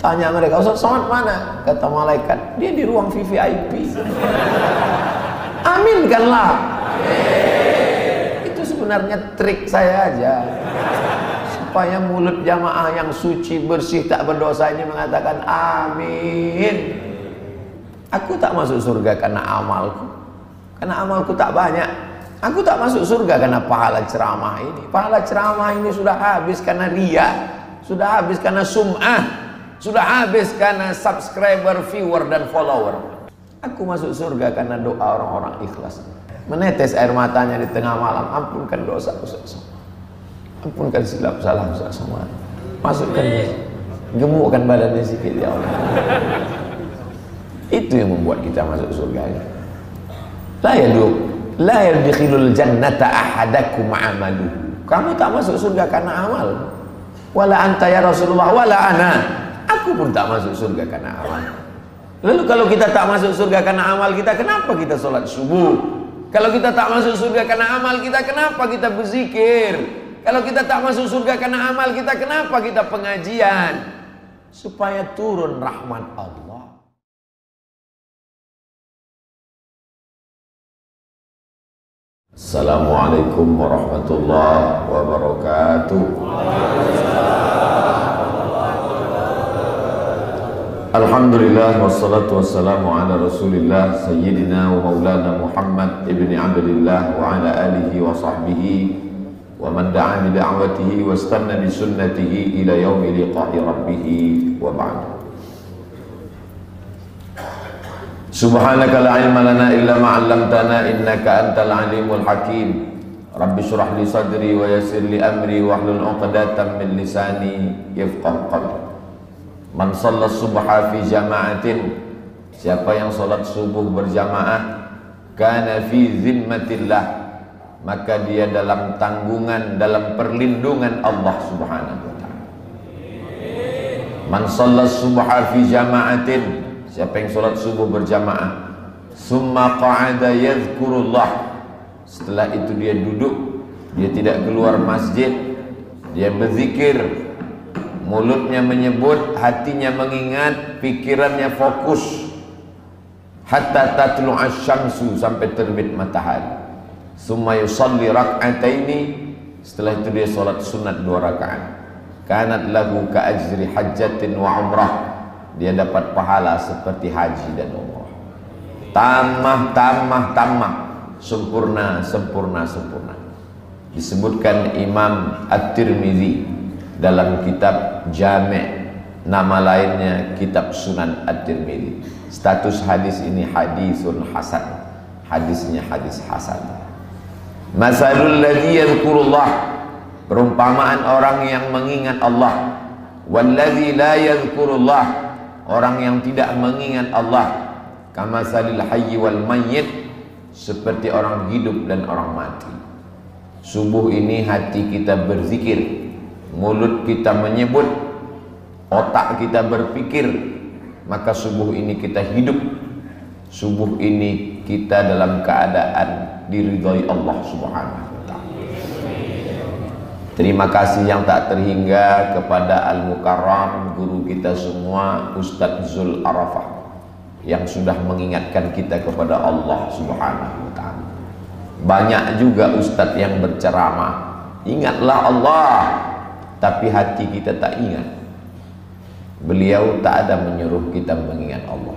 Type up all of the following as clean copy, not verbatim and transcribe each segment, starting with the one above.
Tanya mereka, Ustaz Somad mana? Kata malaikat, dia di ruang VVIP. Aminkanlah. Itu sebenarnya trik saya aja, supaya mulut jamaah yang suci, bersih, tak berdosa ini mengatakan amin. Aku tak masuk surga karena amalku, karena amalku tak banyak. Aku tak masuk surga karena pahala ceramah ini. Pahala ceramah ini sudah habis karena riya, sudah habis karena sum'ah, sudah habis karena subscriber, viewer, dan follower. Aku masuk surga karena doa orang-orang ikhlas. Menetes air matanya di tengah malam, ampunkan dosa Ustaz, ampunkan silap salah Ustaz Somad, masukkan, gemukkan badannya sikit ya Allah. Itu yang membuat kita masuk surga. La yadkhulul jannata ahadakum amalu. Kamu tak masuk surga karena amal. Wala anta ya Rasulullah, wala ana. Aku pun tak masuk surga karena amal. Lalu kalau kita tak masuk surga karena amal kita, kenapa kita sholat subuh? Kalau kita tak masuk surga karena amal kita, kenapa kita berzikir? Kalau kita tak masuk surga karena amal kita, kenapa kita pengajian? Supaya turun rahmat Allah. Assalamualaikum warahmatullahi wabarakatuh. Alhamdulillah wassalatu wassalamu ala Rasulillah sayyidina wa maulana Muhammad ibni Abdillah wa ala alihi wa sahbihi wa man da'a bi da'watihi wa istanna bi sunnatihi ila yaumi liqa'i rabbih wa ba'd. Subhanaka la ilma lana illa ma 'allamtana innaka antal alimul hakim. Rabbi shrah li sadri wa yassir li amri wahlul 'uqdatam min lisani yafqahu qawli. Man shalla subha fi jama'atin, siapa yang salat subuh berjamaah, kana fi zimmatillah, maka dia dalam tanggungan, dalam perlindungan Allah Subhanahu wa taala. Man shalla subha fi jama'atin, siapa yang sholat subuh berjamaah, summa qa'ada yadhkurullah, setelah itu dia duduk, dia tidak keluar masjid, dia berzikir, mulutnya menyebut, hatinya mengingat, pikirannya fokus, hatta tatlu'asy syamsu, sampai terbit matahari. Summa yusalli rak'ataini, setelah itu dia sholat sunat 2 rakaat. Kanat lahu ka ajri hajjatin wa umrah, dia dapat pahala seperti haji dan umrah. Tamah, sempurna. Disebutkan Imam At-Tirmidzi dalam kitab Jami', nama lainnya kitab Sunan At-Tirmidzi. Status hadis ini hadisun hasan, hadisnya hadis hasan. Masalul ladzi yadhkurullah, perumpamaan orang yang mengingat Allah, walladzi la yadhkurullah, orang yang tidak mengingat Allah, kamasalil hayyi wal mayyit, seperti orang hidup dan orang mati. Subuh ini hati kita berzikir, mulut kita menyebut, otak kita berpikir, maka subuh ini kita hidup. Subuh ini kita dalam keadaan diridhai Allah Subhanahu wa taala. Terima kasih yang tak terhingga kepada Al-Mukarram, guru kita semua, Ustadz Zul Arafah, yang sudah mengingatkan kita kepada Allah Subhanahu wa ta'ala. Banyak juga Ustadz yang berceramah, ingatlah Allah, tapi hati kita tak ingat. Beliau tak ada menyuruh kita mengingat Allah,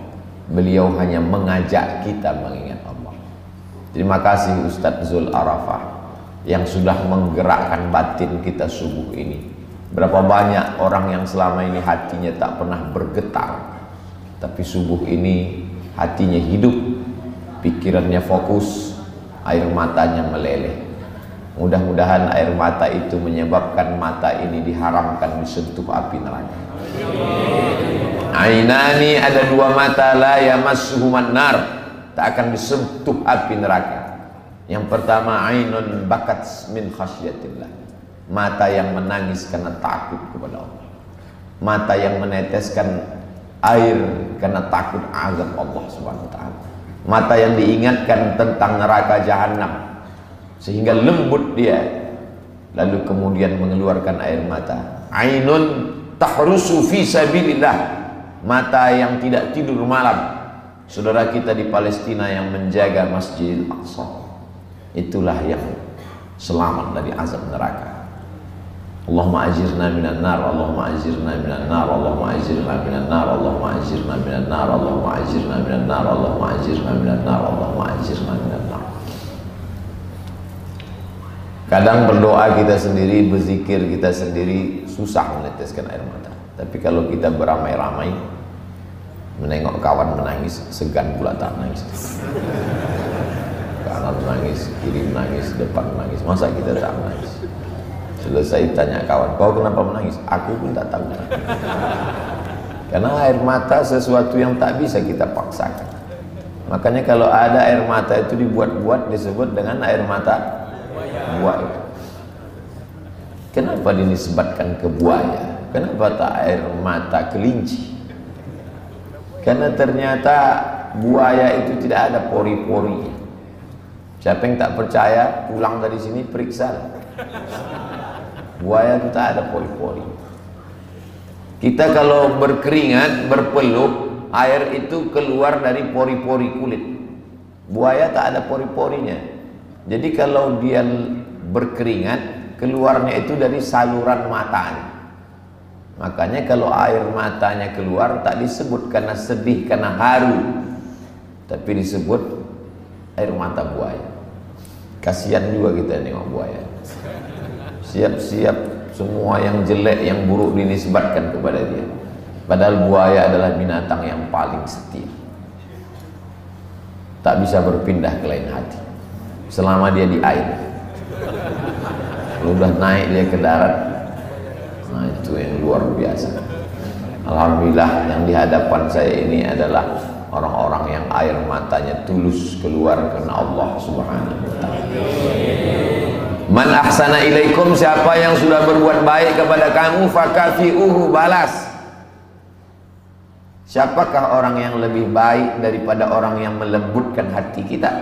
beliau hanya mengajak kita mengingat Allah. Terima kasih Ustadz Zul Arafah yang sudah menggerakkan batin kita subuh ini. Berapa banyak orang yang selama ini hatinya tak pernah bergetar, tapi subuh ini hatinya hidup, pikirannya fokus, air matanya meleleh. Mudah-mudahan air mata itu menyebabkan mata ini diharamkan disentuh api neraka. Ainani, ada 2 mata, la yamassuhuman nar, tak akan disentuh api neraka. Yang pertama, ainun bakat min khasyatillah, mata yang menangis karena takut kepada Allah, mata yang meneteskan air karena takut azab Allah Subhanahu wa taala, mata yang diingatkan tentang neraka jahanam sehingga lembut dia, lalu kemudian mengeluarkan air mata. Ainun tahrusu fi sabilillah, mata yang tidak tidur malam, saudara kita di Palestina yang menjaga Masjidil Aqsa. Itulah yang selamat dari azab neraka. Allahumma ajirna minan nar, Allahumma ajirna minan nar, Allahumma ajirna minan nar, Allahumma ajirna minan nar, Allahumma ajirna minan nar, Allahumma ajirna minan nar, Allahumma ajirna minan nar. Kadang berdoa kita sendiri, berzikir kita sendiri, susah meneteskan air mata. Tapi kalau kita beramai-ramai menengok kawan menangis, segan pula tak menangis. Kanan menangis, kiri menangis, depan menangis, masa kita tak menangis? Selesai tanya kawan, kau kenapa menangis? Aku pun tak tahu. Karena air mata sesuatu yang tak bisa kita paksakan. Makanya kalau ada air mata itu dibuat-buat disebut dengan air mata buaya. Kenapa dinisbatkan ke buaya? Kenapa tak air mata kelinci? Karena ternyata buaya itu tidak ada pori-porinya. Siapa yang tak percaya, pulang dari sini periksa. Buaya itu tak ada pori-pori. Kita kalau berkeringat, berpeluh, air itu keluar dari pori-pori kulit. Buaya tak ada pori-porinya. Jadi kalau dia berkeringat, keluarnya itu dari saluran matanya. Makanya kalau air matanya keluar tak disebut karena sedih, karena haru, tapi disebut air mata buaya. Kasihan juga kita nengok buaya. Siap-siap semua yang jelek, yang buruk dinisbatkan kepada dia. Padahal buaya adalah binatang yang paling setia. Tak bisa berpindah ke lain hati selama dia di air. Kalau udah naik dia ke darat, nah itu yang luar biasa. Alhamdulillah yang di hadapan saya ini adalah orang-orang yang air matanya tulus keluar karena Allah Subhanahu wa ta'ala. Man ahsana ilaikum, siapa yang sudah berbuat baik kepada kamu, fakafi'uhu, balas. Siapakah orang yang lebih baik daripada orang yang melembutkan hati kita?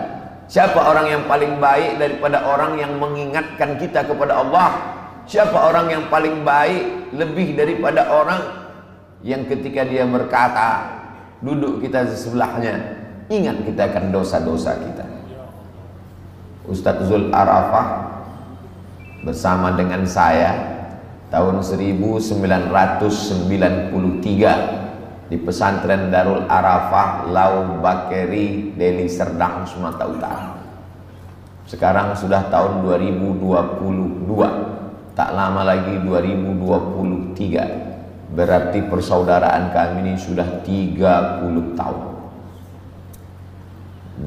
Siapa orang yang paling baik daripada orang yang mengingatkan kita kepada Allah? Siapa orang yang paling baik lebih daripada orang yang ketika dia berkata, duduk kita di sebelahnya, ingat kita akan dosa-dosa kita. Ustadz Zul Arafah bersama dengan saya tahun 1993 di pesantren Darul Arafah Lau Bakeri, Deli Serdang, Sumatera Utara. Sekarang sudah tahun 2022, tak lama lagi 2023. Berarti persaudaraan kami ini sudah 30 tahun.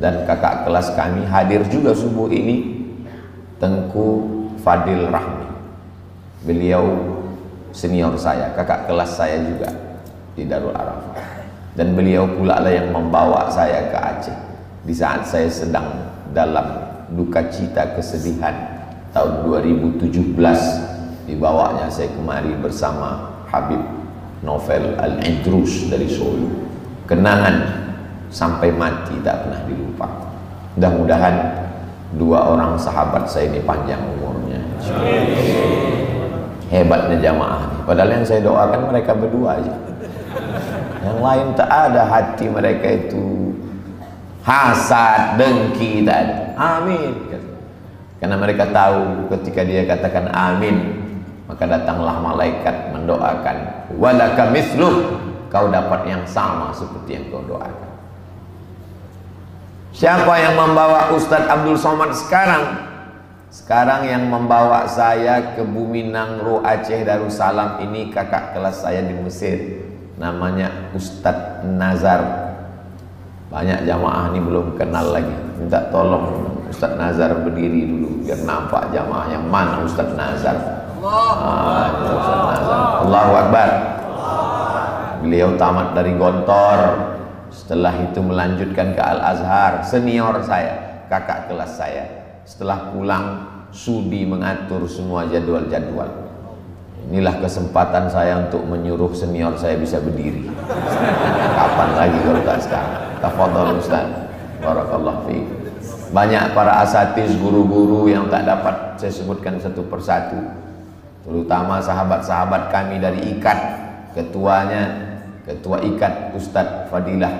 Dan kakak kelas kami hadir juga subuh ini, Tengku Fadil Rahmi. Beliau senior saya, kakak kelas saya juga di Darul Arafah. Dan beliau pula lah yang membawa saya ke Aceh di saat saya sedang dalam duka cita kesedihan tahun 2017. Dibawanya saya kemari bersama Habib Novel Al-Idrus dari Solo. Kenangan sampai mati tak pernah dilupakan. Mudah-mudahan dua orang sahabat saya ini panjang umurnya. Hebatnya jamaah nih. Padahal yang saya doakan mereka berdua aja. Yang lain tak ada, hati mereka itu hasad, dengki, tak ada. Amin. Karena mereka tahu ketika dia katakan amin, maka datanglah malaikat mendoakan, walaka misluh, kau dapat yang sama seperti yang kau doakan. Siapa yang membawa Ustadz Abdul Somad sekarang? Sekarang yang membawa saya ke Bumi Nangro Aceh Darussalam ini kakak kelas saya di Mesir, namanya Ustadz Nazar. Banyak jamaah ini belum kenal lagi. Minta tolong Ustadz Nazar berdiri dulu biar nampak jamaah yang mana Ustadz Nazar. Ustadz Nazar. Allahu Akbar. Beliau tamat dari Gontor, setelah itu melanjutkan ke Al-Azhar, senior saya, kakak kelas saya. Setelah pulang sudi mengatur semua jadwal-jadwal. Inilah kesempatan saya untuk menyuruh senior saya bisa berdiri. Kapan lagi kalau tak sekarang? Tafadhol Ustaz. Barakallahu fiik. Banyak para asatiz, guru-guru yang tak dapat saya sebutkan satu persatu. Terutama sahabat-sahabat kami dari IKAT, ketuanya Ketua IKAT Ustadz Fadilah,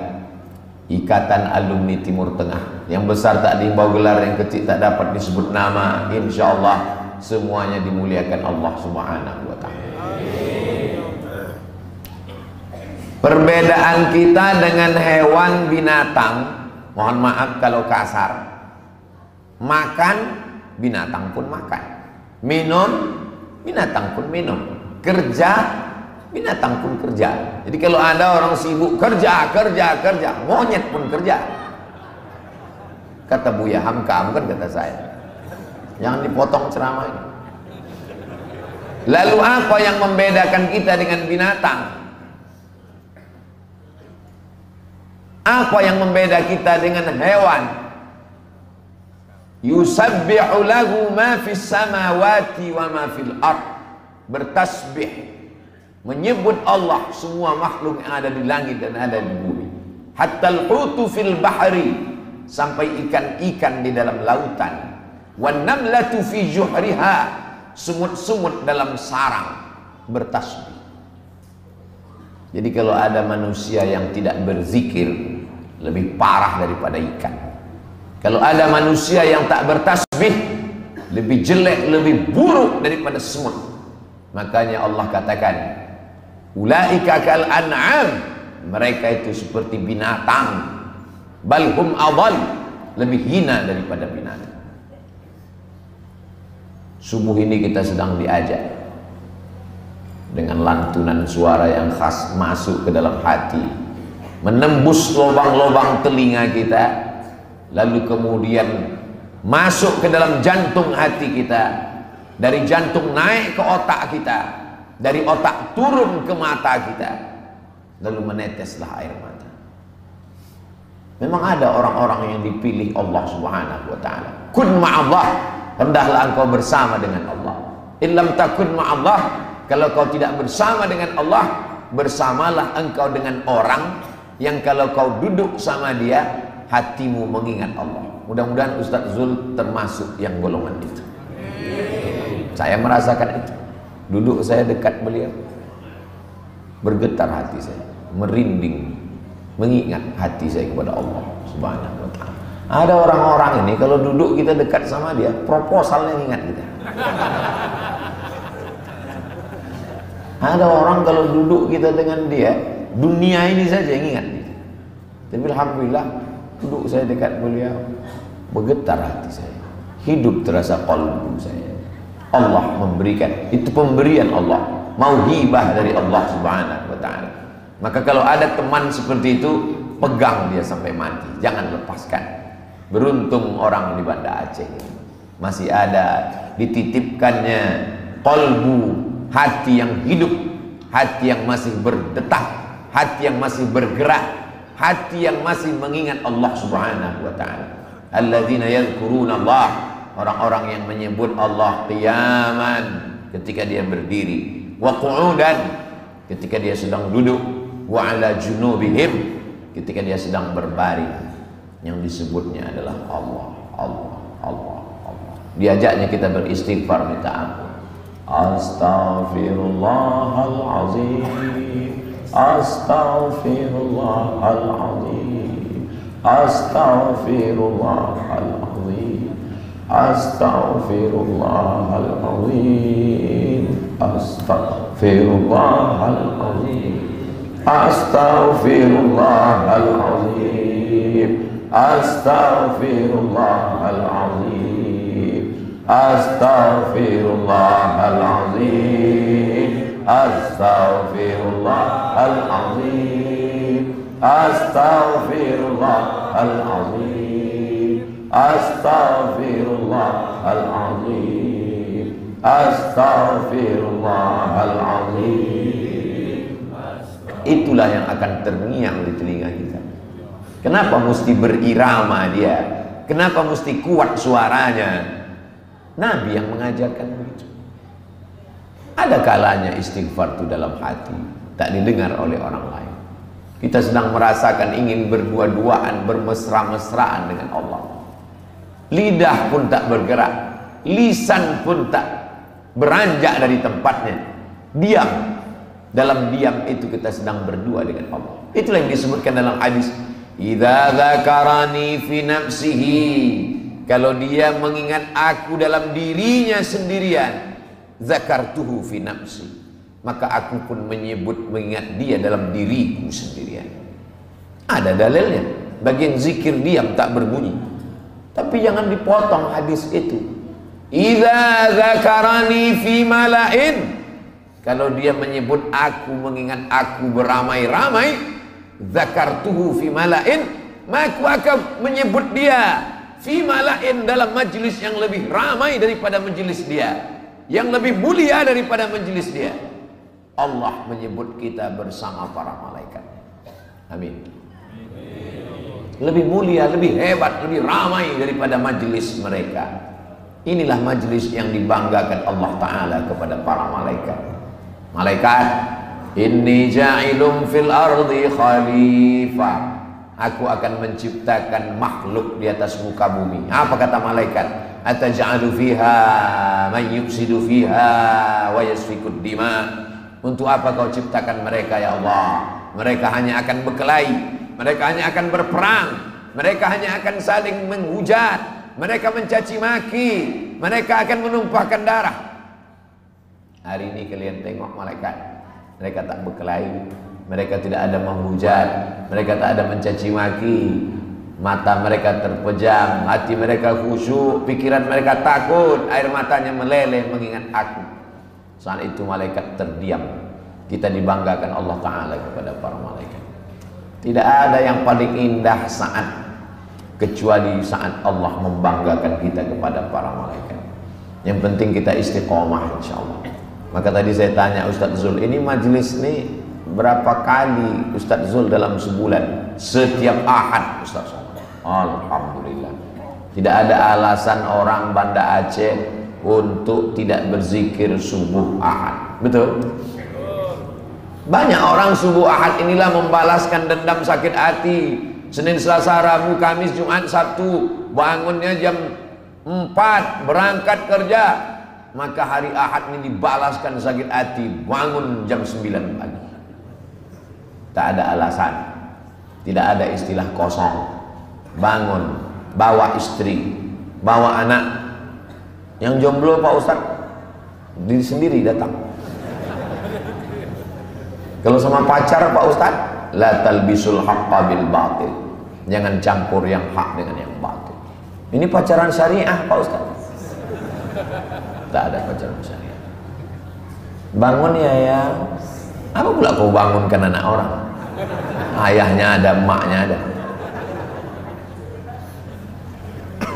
Ikatan Alumni Timur Tengah. Yang besar tak dibawa gelar, yang kecil tak dapat disebut nama. Insya Allah semuanya dimuliakan Allah Subhanahu wa ta'ala. Perbedaan kita dengan hewan binatang, mohon maaf kalau kasar, makan, binatang pun makan, minum, binatang pun minum, kerja, binatang pun kerja. Jadi kalau ada orang sibuk kerja, monyet pun kerja. Kata Buya Hamka, bukan kata saya. Jangan dipotong ceramah ini. Lalu apa yang membedakan kita dengan binatang? Apa yang membeda kita dengan hewan? Yusabbihu lahu ma fis samawati wa ma fil ard. Bertasbih, menyebut Allah semua makhluk yang ada di langit dan ada di bumi. Hatta al-hutu fil bahri, sampai ikan-ikan di dalam lautan. Wan namlatu fi juhriha, semut-semut dalam sarang bertasbih. Jadi kalau ada manusia yang tidak berzikir, lebih parah daripada ikan. Kalau ada manusia yang tak bertasbih, lebih jelek, lebih buruk daripada semut. Makanya Allah katakan, ulaika kal an'am, mereka itu seperti binatang, balhum adall, lebih hina daripada binatang. Subuh ini kita sedang diajak dengan lantunan suara yang khas masuk ke dalam hati, menembus lubang-lubang telinga kita, lalu kemudian masuk ke dalam jantung hati kita, dari jantung naik ke otak kita, dari otak turun ke mata kita, lalu meneteslah air mata. Memang ada orang-orang yang dipilih Allah Subhanahu wa ta'ala. Kun ma'allah, hendaklah engkau bersama dengan Allah. Illam takun ma'allah, kalau kau tidak bersama dengan Allah, bersamalah engkau dengan orang yang kalau kau duduk sama dia, hatimu mengingat Allah. Mudah-mudahan Ustaz Zul termasuk yang golongan itu. Saya merasakan itu. Duduk saya dekat beliau, bergetar hati saya, merinding, mengingat hati saya kepada Allah Subhanahu wa ta'ala. Ada orang-orang ini kalau duduk kita dekat sama dia, proposalnya ingat kita. Ada orang kalau duduk kita dengan dia, dunia ini saja yang ingat dia. Tapi alhamdulillah duduk saya dekat beliau, bergetar hati saya, hidup terasa qalbu saya. Allah memberikan, itu pemberian Allah, mauhibah dari Allah Subhanahu wa ta'ala. Maka kalau ada teman seperti itu, pegang dia sampai mati, jangan lepaskan. Beruntung orang di Banda Aceh masih ada dititipkannya qalbu, hati yang hidup, hati yang masih berdetak, hati yang masih bergerak, hati yang masih mengingat Allah Subhanahu wa ta'ala. Alladzina yadhkuruna Allah, orang-orang yang menyebut Allah qiyaman, ketika dia berdiri, wa qu'udan, ketika dia sedang duduk, wa ala junubihim, ketika dia sedang berbaring. Yang disebutnya adalah Allah, Allah, Allah, Allah. Diajaknya kita beristighfar, minta ampun. Astaghfirullahalazim, astaghfirullahalazim, astaghfirullahalazim, astaghfirullahalazim, astaghfirullahalazim, astaghfirullahalazim, astaghfirullahalazim, astaghfirullahalazim, astaghfirullahalazim, astaghfirullahalazim, astaghfirullahalazim, astaghfirullahalazim. Itulah yang akan terngiang di telinga kita. Kenapa mesti berirama dia? Kenapa mesti kuat suaranya? Nabi yang mengajarkan begitu. Ada kalanya istighfar itu dalam hati, tak didengar oleh orang lain. Kita sedang merasakan ingin berdua-duaan, bermesra-mesraan dengan Allah. Lidah pun tak bergerak, lisan pun tak beranjak dari tempatnya, diam. Dalam diam itu kita sedang berdua dengan Allah. Itulah yang disebutkan dalam hadis, idza dzakarani fi nafsihi, kalau dia mengingat aku dalam dirinya sendirian, zakartuhu fi nafsi, maka aku pun mengingat dia dalam diriku sendirian. Ada dalilnya. Bagian zikir diam tak berbunyi. Tapi jangan dipotong hadis itu. Idza dzakarani fi mala'in, kalau dia menyebut aku, mengingat aku beramai-ramai, zakartuhu fi mala'in, maka aku akan menyebut dia fi mala'in, dalam majlis yang lebih ramai daripada majlis dia, yang lebih mulia daripada majlis dia. Allah menyebut kita bersama para malaikat. Amin. Lebih mulia, lebih hebat, lebih ramai daripada majlis mereka. Inilah majlis yang dibanggakan Allah Ta'ala kepada para malaikat. Malaikat, inni ja'ilum fil ardi khalifah, aku akan menciptakan makhluk di atas muka bumi. Apa kata malaikat? Ataj'alu fiha man yufsidu fiha wa yasfikud dima. Untuk apa kau ciptakan mereka ya Allah? Mereka hanya akan berkelahi, mereka hanya akan berperang, mereka hanya akan saling menghujat, mereka mencaci maki, mereka akan menumpahkan darah. Hari ini kalian tengok malaikat, mereka tak berkelahi, mereka tidak ada menghujat, mereka tak ada mencaci maki, mata mereka terpejam, hati mereka khusyuk, pikiran mereka takut, air matanya meleleh mengingat aku. Saat itu malaikat terdiam. Kita dibanggakan Allah Ta'ala kepada para malaikat. Tidak ada yang paling indah saat kecuali saat Allah membanggakan kita kepada para malaikat. Yang penting kita istiqomah insyaallah. Maka tadi saya tanya Ustaz Zul, ini majelis ini berapa kali Ustaz Zul dalam sebulan? Setiap Ahad Ustaz. Alhamdulillah. Tidak ada alasan orang Banda Aceh untuk tidak berzikir subuh Ahad. Betul? Banyak orang subuh Ahad inilah membalaskan dendam sakit hati. Senin, Selasa, Rabu, Kamis, Jumat, Sabtu bangunnya jam 4 berangkat kerja, maka hari Ahad ini dibalaskan sakit hati, bangun jam 9 pagi. Tak ada alasan, tidak ada istilah kosong. Bangun, bawa istri, bawa anak. Yang jomblo Pak Ustaz, diri sendiri datang. Kalau sama pacar Pak Ustaz, la talbisul haqqa bil batil, jangan campur yang hak dengan yang batil. Ini pacaran syariah Pak Ustaz. Tak ada pacaran syariah. Bangun ya. Apa pula kau bangunkan anak orang? Ayahnya ada, emaknya ada.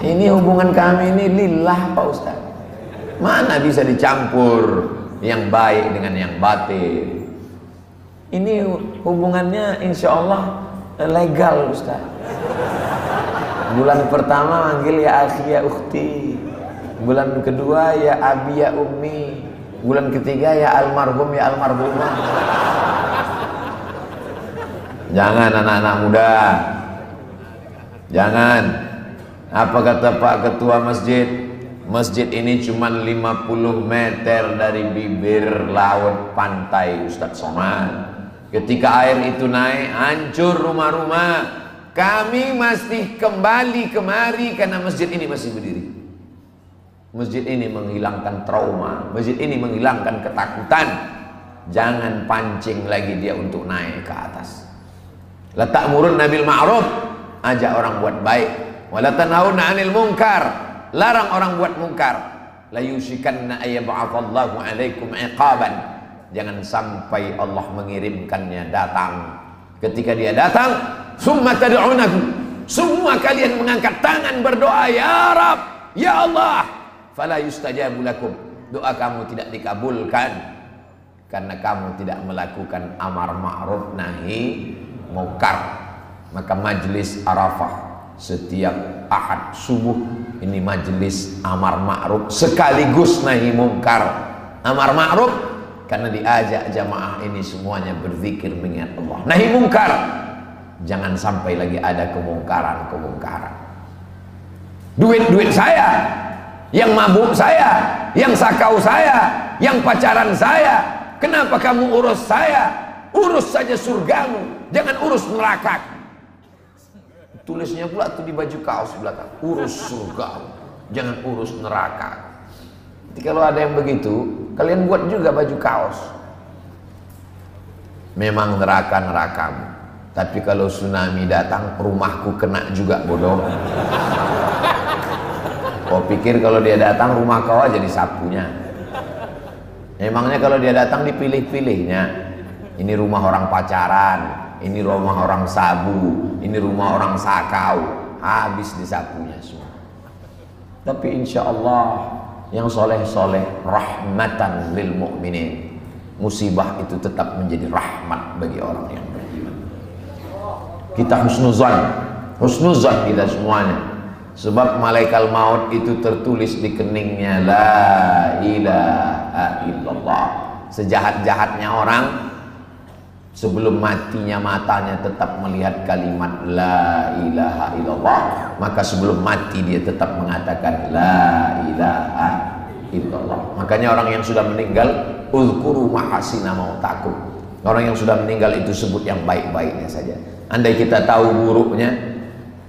Ini hubungan kami ini lillah Pak Ustaz. Mana bisa dicampur yang baik dengan yang batil? Ini hubungannya insya Allah legal Ustaz. Bulan pertama manggil ya akhi ya ukhti, bulan kedua ya abi ya ummi, bulan ketiga ya almarhum ya almarhumah. Jangan anak-anak muda, jangan. Apa kata Pak Ketua Masjid? Masjid ini cuma 50 meter dari bibir laut pantai Ustadz Somad. Ketika air itu naik, hancur rumah-rumah. Kami masih kembali kemari karena masjid ini masih berdiri. Masjid ini menghilangkan trauma, masjid ini menghilangkan ketakutan. Jangan pancing lagi dia untuk naik ke atas. La ta'murun bil ma'ruf, ajak orang buat baik. Wa la tanhauna 'anil munkar, larang orang buat mungkar. La yushikanna ayyab'atsallahu 'alaikum 'iqaban. Jangan sampai Allah mengirimkannya datang. Ketika dia datang, summa tad'unahu, semua kalian mengangkat tangan berdoa, ya Rab, ya Allah, fala yustajabu lakum, doa kamu tidak dikabulkan karena kamu tidak melakukan amar ma'ruf nahi mungkar. Maka majlis Arafah setiap Ahad subuh ini majlis amar ma'ruf sekaligus nahi mungkar. Amar ma'ruf karena diajak jamaah ini semuanya berzikir mengingat Allah. Nahi mungkar, jangan sampai lagi ada kemungkaran-kemungkaran. Duit-duit saya, yang mabuk saya, yang sakau saya, yang pacaran saya, Kenapa kamu urus saya? Urus saja surgamu, jangan urus neraka. Tulisnya pula tuh di baju kaos belakang, urus surgamu, jangan urus neraka. Jadi kalau ada yang begitu, kalian buat juga baju kaos. Memang neraka-nerakamu, tapi kalau tsunami datang, rumahku kena juga, bodoh. Kau pikir kalau dia datang, rumah kau aja disapunya? Emangnya kalau dia datang dipilih-pilihnya? Ini rumah orang pacaran, ini rumah orang sabu, ini rumah orang sakau, habis disapunya semua. Tapi insya Allah yang soleh-soleh rahmatan lil mu'minin, musibah itu tetap menjadi rahmat bagi orang yang beriman. Kita husnuzan kita semuanya, sebab malaikat maut itu tertulis di keningnya la ilaha illallah. Sejahat-jahatnya orang, sebelum matinya matanya tetap melihat kalimat la ilaha illallah, maka sebelum mati dia tetap mengatakan la ilaha illallah. Makanya orang yang sudah meninggal, uzkuru mahasina mautakum. Orang yang sudah meninggal itu sebut yang baik-baiknya saja. Andai kita tahu buruknya,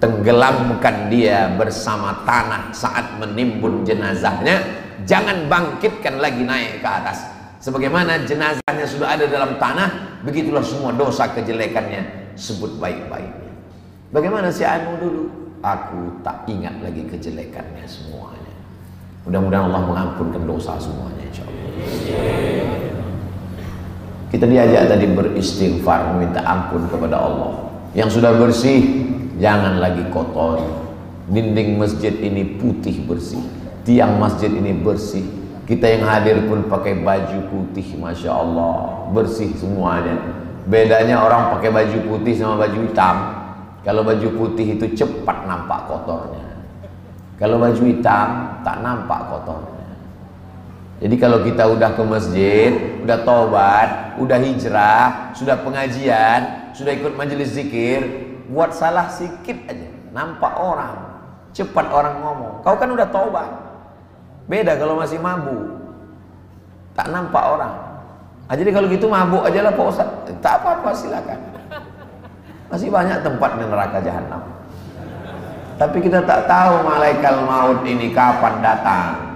tenggelamkan dia bersama tanah saat menimbun jenazahnya, jangan bangkitkan lagi naik ke atas. Sebagaimana jenazahnya sudah ada dalam tanah, begitulah semua dosa kejelekannya sebut baik-baiknya. Bagaimana si Anu dulu? Aku tak ingat lagi kejelekannya semuanya. Mudah-mudahan Allah mengampunkan dosa semuanya, insyaallah. Kita diajak tadi beristighfar, meminta ampun kepada Allah. Yang sudah bersih, jangan lagi kotor. Dinding masjid ini putih bersih, tiang masjid ini bersih. Kita yang hadir pun pakai baju putih, masya Allah, bersih semuanya. Bedanya orang pakai baju putih sama baju hitam. Kalau baju putih itu cepat nampak kotornya, kalau baju hitam tak nampak kotornya. Jadi kalau kita udah ke masjid, udah taubat, udah hijrah, sudah pengajian, sudah ikut majelis zikir, buat salah sikit aja nampak orang, cepat orang ngomong, kau kan udah taubat. Beda kalau masih mabuk, tak nampak orang. Nah, jadi kalau gitu mabuk aja lah Pak Ustaz, tak apa-apa, silakan. Masih banyak tempat di neraka jahanam. Tapi kita tak tahu malaikat maut ini kapan datang.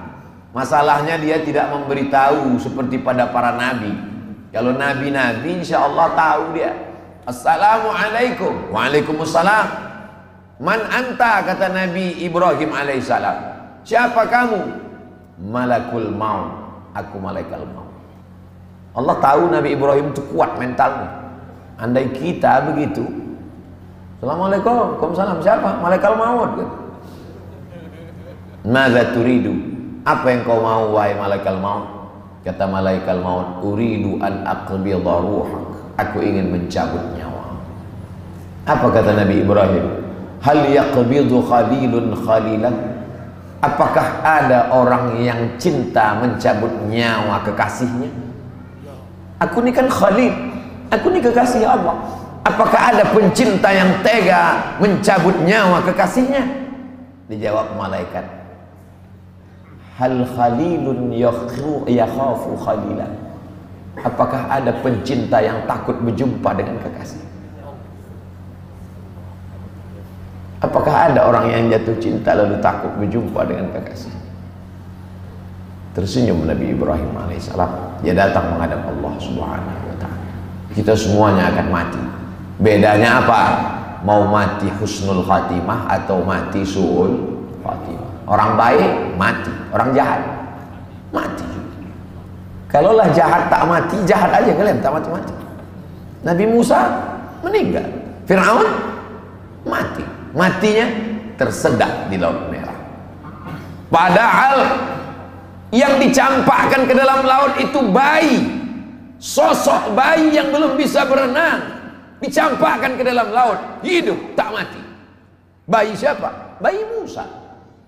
Masalahnya dia tidak memberitahu seperti pada para nabi. Kalau nabi-nabi insya Allah tahu dia. Assalamualaikum. Waalaikumsalam. Man anta, kata Nabi Ibrahim alaihissalam. Siapa kamu? Malakul maut. Aku malaikat maut. Allah tahu Nabi Ibrahim itu kuat mentalnya. Andai kita begitu, Assalamualaikum, waalaikumsalam, siapa? Malaikat maut. Madza turidu? Apa yang kau mau wahai malaikat maut? Kata malaikat maut, uridu an aqbidha ruhak. Aku ingin mencabut nyawa. Apa kata Nabi Ibrahim? Hal yaqbidhu khalilun khalilan? Apakah ada orang yang cinta mencabut nyawa kekasihnya? Aku ini kan khalil, aku ini kekasih Allah. Apakah ada pencinta yang tega mencabut nyawa kekasihnya? Dijawab malaikat, hal khalilun yakhafu khalilan? Apakah ada pencinta yang takut berjumpa dengan kekasih? Apakah ada orang yang jatuh cinta lalu takut berjumpa dengan kekasih? Tersenyum Nabi Ibrahim alaihissalam. Dia datang menghadap Allah subhanahu wa ta'ala. Kita semuanya akan mati. Bedanya apa? Mau mati husnul khatimah atau mati su'ul khatimah. Orang baik mati, orang jahat mati. Kalaulah jahat tak mati, jahat aja kalian, tak mati-mati. Nabi Musa meninggal, Fir'aun mati, matinya tersedak di Laut Merah. Padahal yang dicampakkan ke dalam laut itu bayi, sosok bayi yang belum bisa berenang, dicampakkan ke dalam laut, hidup tak mati. Bayi siapa? Bayi Musa.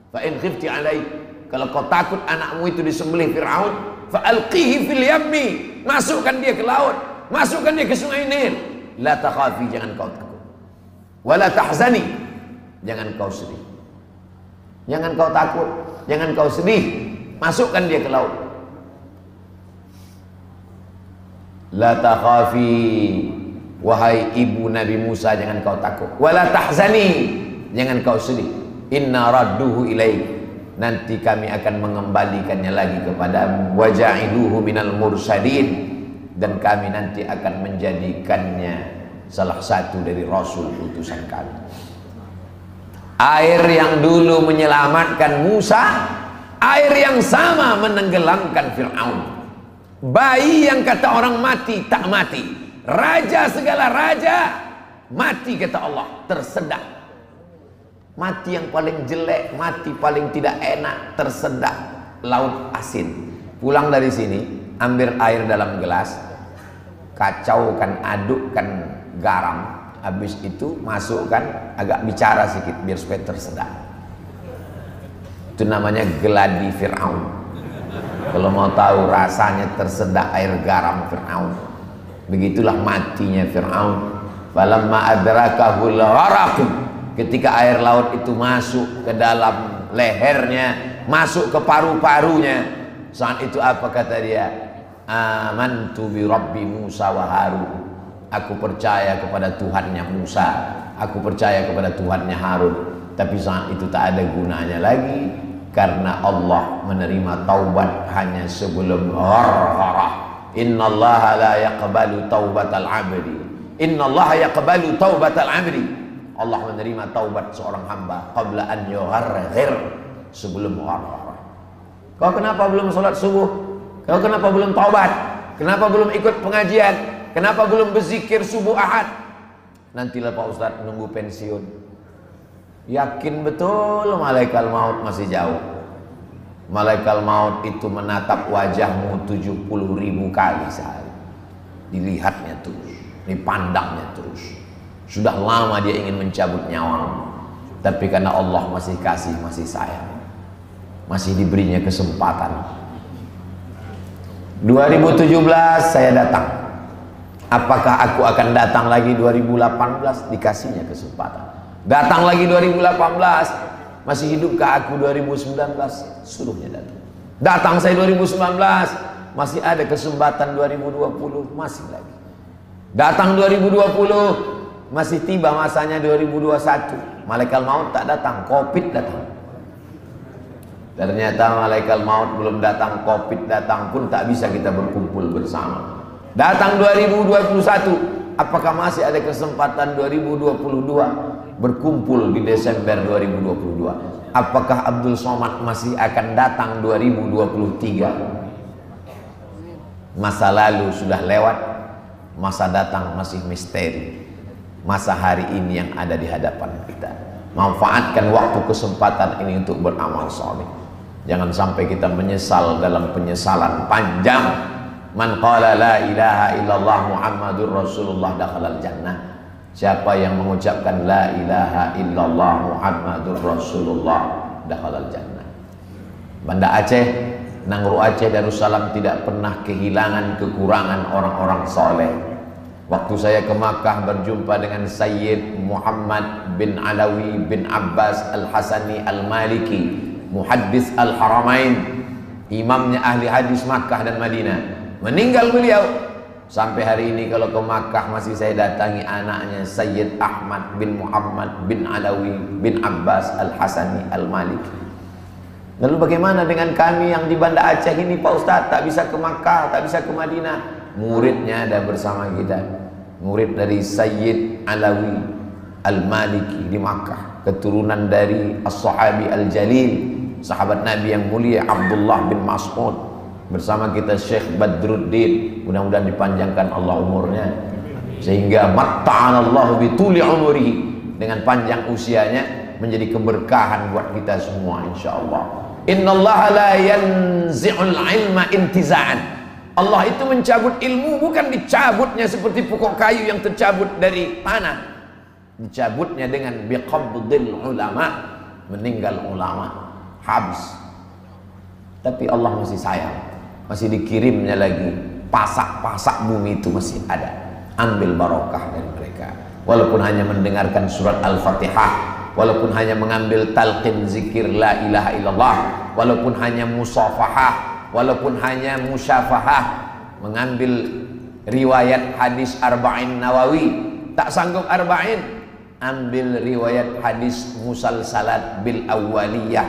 Fa in khifti alaih, kalau kau takut anakmu itu disembelih Firaun, fa alqihi fil yammi, masukkan dia ke laut, masukkan dia ke sungai Nil. La takhafi, jangan kau takut. Wala tahzani, jangan kau sedih. Jangan kau takut, jangan kau sedih, masukkan dia ke laut. La takhafi, wahai ibu Nabi Musa, jangan kau takut. Wala tahzani, jangan kau sedih. Inna radduhu ilaik, nanti kami akan mengembalikannya lagi kepadamu. Waja'iluhu minal mursalin, dan kami nanti akan menjadikannya salah satu dari rasul utusan kami. Air yang dulu menyelamatkan Musa, air yang sama menenggelamkan Fir'aun. Bayi yang kata orang mati tak mati, raja segala raja mati kata Allah, tersedak. Mati yang paling jelek, mati paling tidak enak, tersedak laut asin. Pulang dari sini, ambil air dalam gelas, kacaukan, adukkan garam, habis itu masukkan, agak bicara sedikit biar supaya tersedak. Itu namanya geladi Fir'aun. Kalau mau tahu rasanya tersedak air garam Fir'aun, begitulah matinya Fir'aun. Falamma adrakahul gharaq, ketika air laut itu masuk ke dalam lehernya, masuk ke paru-parunya, saat itu apa kata dia? Amantu bi Rabbi Musa wa Harun, aku percaya kepada Tuhannya Musa, aku percaya kepada Tuhannya Harun. Tapi saat itu tak ada gunanya lagi, karena Allah menerima taubat hanya sebelum ghargharah. Innallaha la yaqbalu taubatal abdi, innallaha yaqbalu taubatal abdi. Allah menerima taubat seorang hamba qabla an yugharghir, sebelum ghargharah. Kau kenapa belum sholat subuh? Kau kenapa belum taubat? Kenapa belum ikut pengajian? Kenapa belum berzikir subuh ahad? Nantilah Pak Ustadz, nunggu pensiun. Yakin betul malaikat maut masih jauh. Malaikat maut itu menatap wajahmu 70.000 kali sehari. Dilihatnya terus, dipandangnya terus. Sudah lama dia ingin mencabut nyawamu, tapi karena Allah masih kasih, masih sayang, masih diberinya kesempatan. 2017 saya datang. Apakah aku akan datang lagi 2018? Dikasihnya kesempatan. Datang lagi 2018, masih hidupkah aku 2019? Suruhnya datang. Datang saya 2019, masih ada kesempatan 2020, masih lagi. Datang 2020, masih tiba masanya 2021. Malaikat maut tak datang, Covid datang. Ternyata malaikat maut belum datang, Covid datang pun tak bisa kita berkumpul bersama. Datang 2021, apakah masih ada kesempatan 2022 berkumpul di Desember 2022? Apakah Abdul Somad masih akan datang 2023? Masa lalu sudah lewat, masa datang masih misteri. Masa hari ini yang ada di hadapan kita. Manfaatkan waktu kesempatan ini untuk beramal saleh. Jangan sampai kita menyesal dalam penyesalan panjang. Man qala la ilaha illallah Muhammadur Rasulullah dakhalal jannah. Siapa yang mengucapkan la ilaha illallah Muhammadur Rasulullah dakhalal jannah. Banda Aceh, Nangro Aceh Darussalam tidak pernah kehilangan kekurangan orang-orang soleh. Waktu saya ke Makkah berjumpa dengan Sayyid Muhammad bin Alawi bin Abbas Al-Hasani Al-Maliki, Muhaddis Al-Haramain, imamnya ahli hadis Makkah dan Madinah. Meninggal beliau. Sampai hari ini kalau ke Makkah masih saya datangi anaknya Sayyid Ahmad bin Muhammad bin Alawi bin Abbas Al-Hasani Al-Maliki. Lalu bagaimana dengan kami yang di Banda Aceh ini Pak Ustadz? Tak bisa ke Makkah, tak bisa ke Madinah. Muridnya ada bersama kita. Murid dari Sayyid Alawi Al-Maliki di Makkah, keturunan dari As-Sahabi Al-Jalil, sahabat Nabi yang mulia Abdullah bin Mas'ud. Bersama kita Syekh Badruddin, mudah-mudahan dipanjangkan Allah umurnya, sehingga matta'anallahu bituli umurihi, dengan panjang usianya menjadi keberkahan buat kita semua insyaallah. Innallaha la yanzi'ul ilma intiza'an. Allah itu mencabut ilmu bukan dicabutnya seperti pokok kayu yang tercabut dari tanah. Dicabutnya dengan biqabdil ulama, meninggal ulama, habis. Tapi Allah masih sayang. Masih dikirimnya lagi, pasak-pasak bumi itu masih ada. Ambil barokah dari mereka. Walaupun hanya mendengarkan surat Al-Fatihah, walaupun hanya mengambil talqin zikir la ilaha illallah, walaupun hanya musafahah, walaupun hanya musyafahah, mengambil riwayat hadis Arba'in Nawawi. Tak sanggup Arba'in, ambil riwayat hadis musalsalat bil awwaliyah.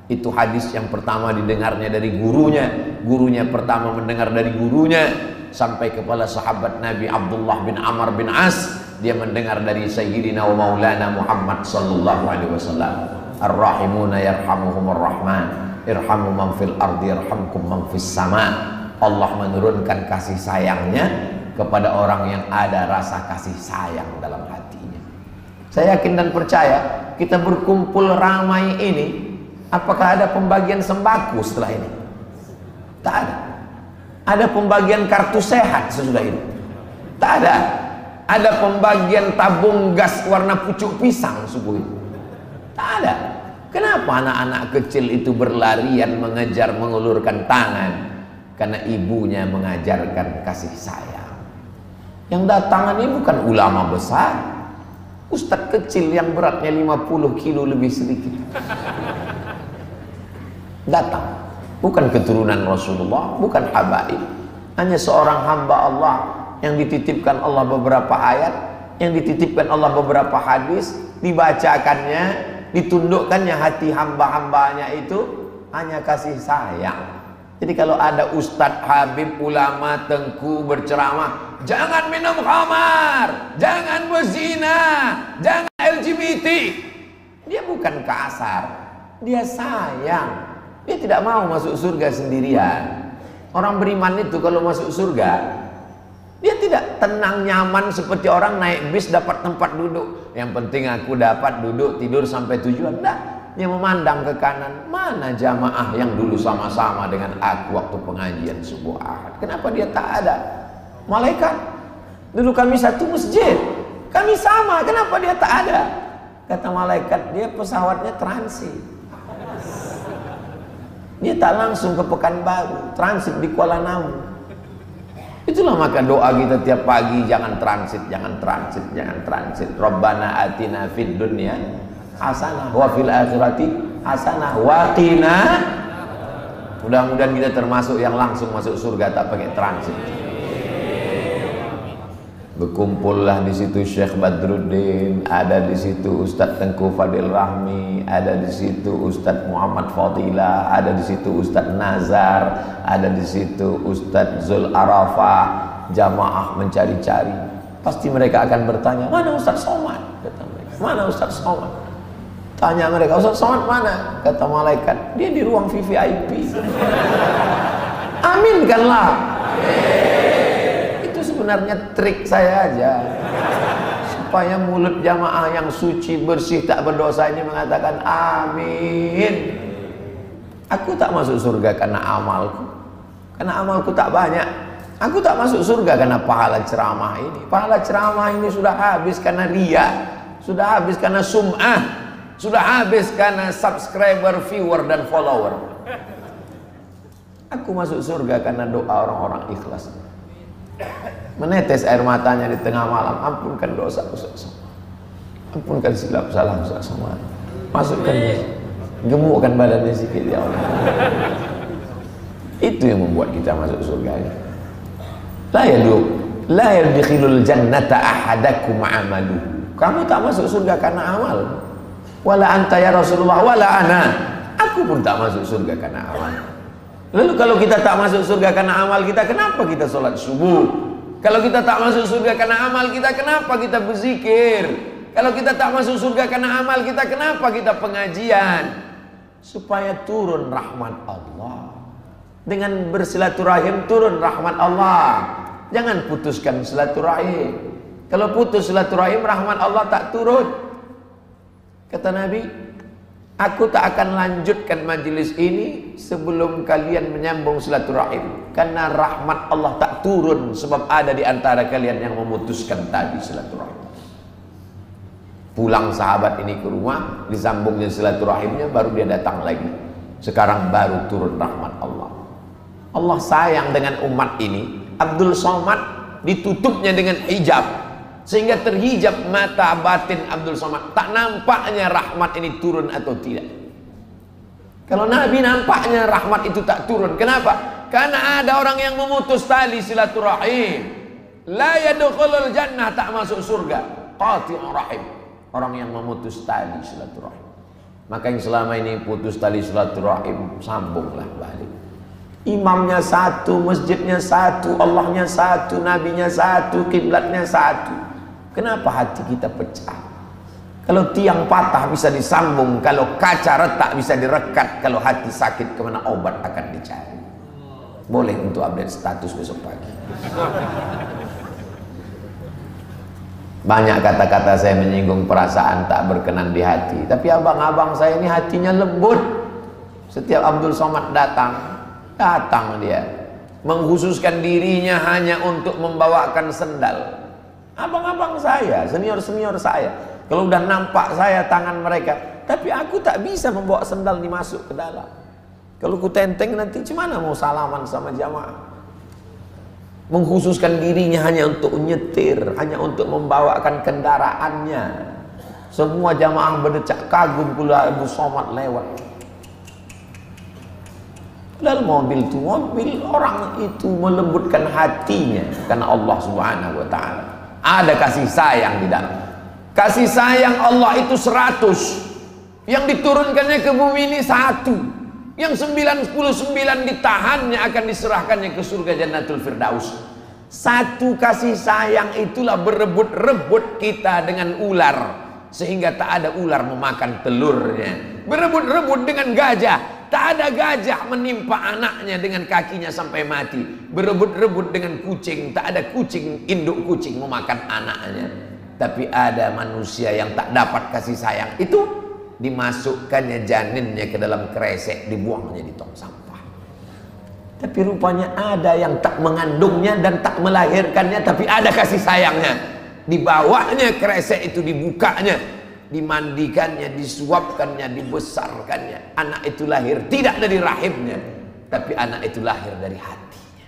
Itu hadis yang pertama didengarnya dari gurunya, gurunya pertama mendengar dari gurunya, sampai kepada sahabat Nabi Abdullah bin Amr bin As, dia mendengar dari Sayyidina wa Maulana Muhammad sallallahu alaihi wasallam. Ar-rahimuna yarhamuhumur rahman, irhamu man fil ardi yarhamkum man fis sama. Allah menurunkan kasih sayangnya kepada orang yang ada rasa kasih sayang dalam hatinya. Saya yakin dan percaya kita berkumpul ramai ini, apakah ada pembagian sembako setelah ini? Tak ada. Ada pembagian kartu sehat sesudah ini? Tak ada. Ada pembagian tabung gas warna pucuk pisang subuh ini? Tak ada. Kenapa anak-anak kecil itu berlarian mengejar mengulurkan tangan? Karena ibunya mengajarkan kasih sayang. Yang datang ini bukan ulama besar, ustadz kecil yang beratnya 50 kilo lebih sedikit datang. Bukan keturunan Rasulullah, bukan habaib, hanya seorang hamba Allah yang dititipkan Allah beberapa ayat, yang dititipkan Allah beberapa hadis, dibacakannya, ditundukkannya hati hamba-hambanya itu hanya kasih sayang. Jadi kalau ada ustadz, habib, ulama, tengku berceramah, jangan minum khamar, jangan berzina, jangan LGBT, dia bukan kasar, dia sayang. Dia tidak mau masuk surga sendirian. Orang beriman itu kalau masuk surga, dia tidak tenang nyaman seperti orang naik bis dapat tempat duduk. Yang penting aku dapat duduk tidur sampai tujuan. Tidak, dia memandang ke kanan. Mana jamaah yang dulu sama-sama dengan aku waktu pengajian subuh Ahad? Kenapa dia tak ada? Malaikat, dulu kami satu masjid, kami sama, kenapa dia tak ada? Kata malaikat, dia pesawatnya transit. Dia tak langsung ke Pekanbaru, transit di Kuala Namu. Itulah maka doa kita tiap pagi, jangan transit, jangan transit, jangan transit. Rabbana atina fid dunya hasanah wa fil akhirati hasanah wa qina. Mudah-mudahan kita termasuk yang langsung masuk surga tak pakai transit. Berkumpullah di situ Syekh Badruddin, ada di situ Ustadz Tengku Fadil Rahmi, ada di situ Ustadz Muhammad Fadilah, ada di situ Ustadz Nazar, ada di situ Ustadz Zul Arafah. Jamaah mencari-cari, pasti mereka akan bertanya, mana Ustadz Somad? Kata mereka, mana Ustadz Somad? Tanya mereka, Ustadz Somad mana? Kata malaikat, dia di ruang VVIP. Aminkanlah. Sebenarnya trik saya aja supaya mulut jamaah yang suci, bersih, tak berdosa ini mengatakan amin. Aku tak masuk surga karena amalku, karena amalku tak banyak. Aku tak masuk surga karena pahala ceramah ini. Pahala ceramah ini sudah habis karena riya, sudah habis karena sum'ah, sudah habis karena subscriber, viewer, dan follower. Aku masuk surga karena doa orang-orang ikhlas, menetes air matanya di tengah malam, ampunkan dosa Ustaz, ampunkan silap salah Ustaz Somad, masukkan, gemukkan badannya sikit ya Allah. Itu yang membuat kita masuk surga. La yadkhilul jannata ahadakum amalu. Kamu tak masuk surga karena amal. Wala anta ya Rasulullah, wala ana. Aku pun tak masuk surga karena amal. Lalu kalau kita tak masuk surga karena amal kita, kenapa kita sholat subuh? Kalau kita tak masuk surga karena amal kita, kenapa kita berzikir? Kalau kita tak masuk surga karena amal kita, kenapa kita pengajian? Supaya turun rahmat Allah. Dengan bersilaturahim turun rahmat Allah. Jangan putuskan silaturahim. Kalau putus silaturahim, rahmat Allah tak turun. Kata Nabi, aku tak akan lanjutkan majelis ini sebelum kalian menyambung silaturahim, karena rahmat Allah tak turun sebab ada di antara kalian yang memutuskan tadi silaturahim. Pulang sahabat ini ke rumah, disambungnya silaturahimnya, baru dia datang lagi. Sekarang baru turun rahmat Allah. Allah sayang dengan umat ini. Abdul Somad ditutupnya dengan hijab, sehingga terhijab mata batin Abdul Somad. Tak nampaknya rahmat ini turun atau tidak. Kalau Nabi nampaknya rahmat itu tak turun. Kenapa? Karena ada orang yang memutus tali silaturahim. La yadkhulul jannah, tak masuk surga. Qati'ur rahim, orang yang memutus tali silaturahim. Maka yang selama ini putus tali silaturahim, sambunglah balik. Imamnya satu, masjidnya satu, Allahnya satu, nabinya satu, kiblatnya satu. Kenapa hati kita pecah? Kalau tiang patah bisa disambung, kalau kaca retak bisa direkat, kalau hati sakit kemana obat akan dicari. Boleh untuk update status besok pagi. Banyak kata-kata saya menyinggung perasaan tak berkenan di hati, tapi abang-abang saya ini hatinya lembut. Setiap Abdul Somad datang dia mengkhususkan dirinya hanya untuk membawakan sendal. Abang-abang saya, senior-senior saya, kalau udah nampak saya tangan mereka, tapi aku tak bisa membawa sendal dimasuk ke dalam. Kalau ku tenteng nanti gimana mau salaman sama jamaah? Mengkhususkan dirinya hanya untuk nyetir, hanya untuk membawakan kendaraannya. Semua jamaah berdecak kagum pula Abu Somad lewat. Dalam mobil orang itu melembutkan hatinya karena Allah Subhanahu wa taala. Ada kasih sayang di dalam. Kasih sayang Allah itu 100. Yang diturunkannya ke bumi ini 1. Yang 99 ditahannya akan diserahkannya ke surga Jannatul Firdaus. 1 kasih sayang itulah berebut-rebut kita dengan ular, sehingga tak ada ular memakan telurnya. Berebut-rebut dengan gajah, tak ada gajah menimpa anaknya dengan kakinya sampai mati. Berebut-rebut dengan kucing, tak ada kucing, induk kucing memakan anaknya. Tapi ada manusia yang tak dapat kasih sayang itu, dimasukkannya janinnya ke dalam kresek, dibuangnya di tong sampah. Tapi rupanya ada yang tak mengandungnya dan tak melahirkannya, tapi ada kasih sayangnya. Dibawanya kresek itu, dibukanya, dimandikannya, disuapkannya, dibesarkannya. Anak itu lahir tidak dari rahimnya, tapi anak itu lahir dari hatinya.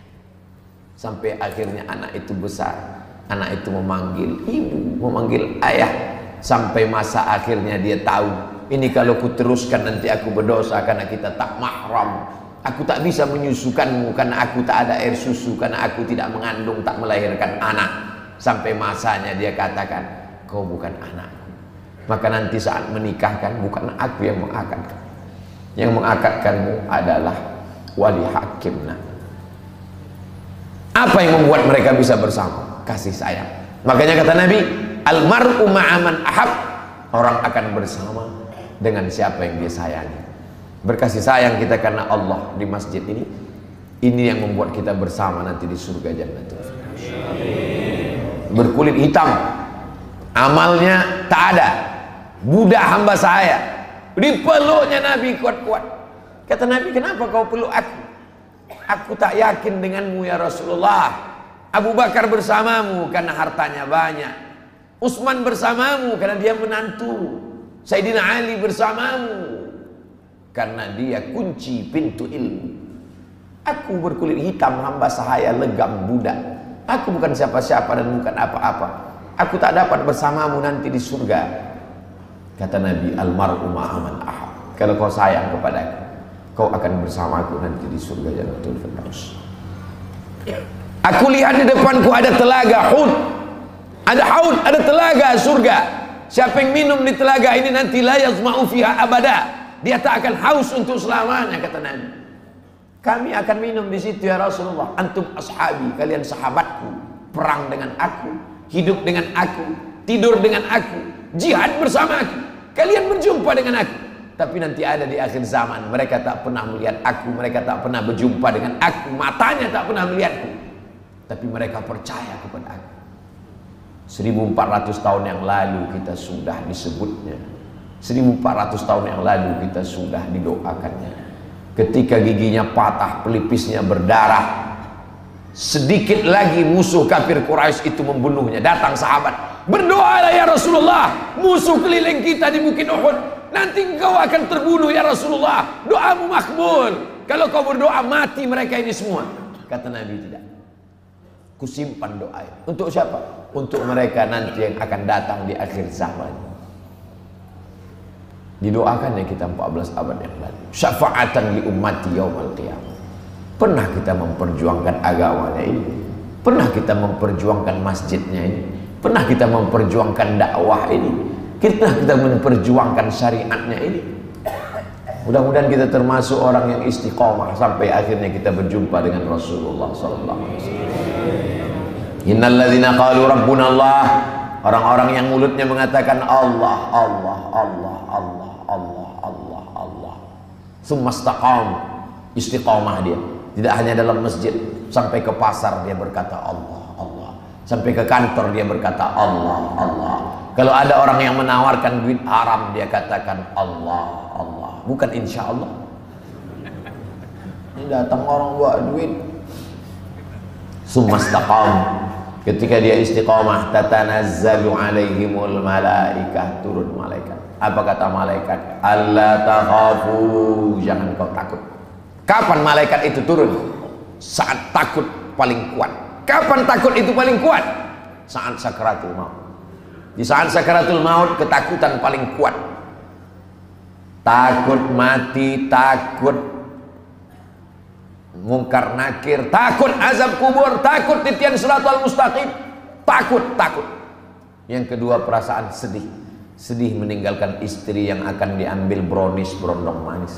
Sampai akhirnya anak itu besar, anak itu memanggil ibu, memanggil ayah, sampai masa akhirnya dia tahu, ini kalau ku teruskan nanti aku berdosa karena kita tak mahram. Aku tak bisa menyusukanmu karena aku tak ada air susu, karena aku tidak mengandung, tak melahirkan anak. Sampai masanya dia katakan, kau bukan anakku. Maka nanti saat menikahkan, bukan aku yang mengakadkan. Yang mengakadkanmu adalah wali hakimna. Apa yang membuat mereka bisa bersama? Kasih sayang. Makanya kata Nabi, almar'u ma'aman ahab. Orang akan bersama dengan siapa yang dia sayangi. Berkasih sayang kita karena Allah di masjid ini yang membuat kita bersama nanti di surga Jannatul Firdaus. Berkulit hitam, amalnya tak ada, budak hamba saya, dipeluknya Nabi kuat-kuat. Kata Nabi, kenapa kau peluk aku? Aku tak yakin denganmu ya Rasulullah. Abu Bakar bersamamu karena hartanya banyak, Utsman bersamamu karena dia menantu, Sayyidina Ali bersamamu karena dia kunci pintu ilmu. Aku berkulit hitam, hamba sahaya, legam, budak. Aku bukan siapa-siapa dan bukan apa-apa. Aku tak dapat bersamamu nanti di surga. Kata Nabi, almar'u ma'aman ahab. Kalau kau sayang kepadaku, kau akan bersamaku nanti di surga Jannatul Firdaus. Aku lihat di depanku ada telaga Hud. Ada haud, ada telaga surga. Siapa yang minum di telaga ini nanti la yazma'u fiha abada. Dia tak akan haus untuk selamanya, kata Nabi. Kami akan minum di situ ya Rasulullah. Antum ashabi, kalian sahabatku. Perang dengan aku, hidup dengan aku, tidur dengan aku, jihad bersama aku. Kalian berjumpa dengan aku. Tapi nanti ada di akhir zaman, mereka tak pernah melihat aku, mereka tak pernah berjumpa dengan aku, matanya tak pernah melihatku, tapi mereka percaya kepada aku. 1400 tahun yang lalu kita sudah disebutnya, 1400 tahun yang lalu kita sudah didoakannya. Ketika giginya patah, pelipisnya berdarah, sedikit lagi musuh kafir Quraisy itu membunuhnya. Datang sahabat, berdoalah ya Rasulullah, musuh keliling kita di Bukit Uhud, nanti engkau akan terbunuh ya Rasulullah, doamu makbul. Kalau kau berdoa mati mereka ini semua. Kata Nabi, tidak, kusimpan doa ini. Untuk siapa? Untuk mereka nanti yang akan datang di akhir zaman. Didoakannya kita 14 abad yang lalu. Syafa'atan li ummati yaumal qiyamah. Pernah kita memperjuangkan agamanya ini? Pernah kita memperjuangkan masjidnya ini? Pernah kita memperjuangkan dakwah ini? Pernah kita memperjuangkan syariatnya ini? Mudah-mudahan kita termasuk orang yang istiqomah sampai akhirnya kita berjumpa dengan Rasulullah sallallahu alaihi wasallam. Innalladzina qalu rabbuna Allah, orang-orang yang mulutnya mengatakan Allah, Allah, Allah, Allah, Allah, Allah, Allah. Tsumma istaqam, istiqomah dia. Tidak hanya dalam masjid, sampai ke pasar dia berkata Allah, Allah. Sampai ke kantor dia berkata Allah, Allah. Kalau ada orang yang menawarkan duit haram, dia katakan Allah, Allah. Bukan insya Allah. Ini datang orang bawa duit. Tsumma istaqam. Ketika dia istiqamah, tatanazzalu alaihimul malaikah, turun malaikat. Apa kata malaikat? Alla takhafu, jangan kau takut. Kapan malaikat itu turun? Saat takut paling kuat. Kapan takut itu paling kuat? Saat sakaratul maut. Di saat sakaratul maut ketakutan paling kuat. Takut mati, takut mungkar nakir, takut azab kubur, takut titian siratal mustaqim, takut. Yang kedua perasaan sedih. Sedih meninggalkan istri yang akan diambil brownies berondong manis.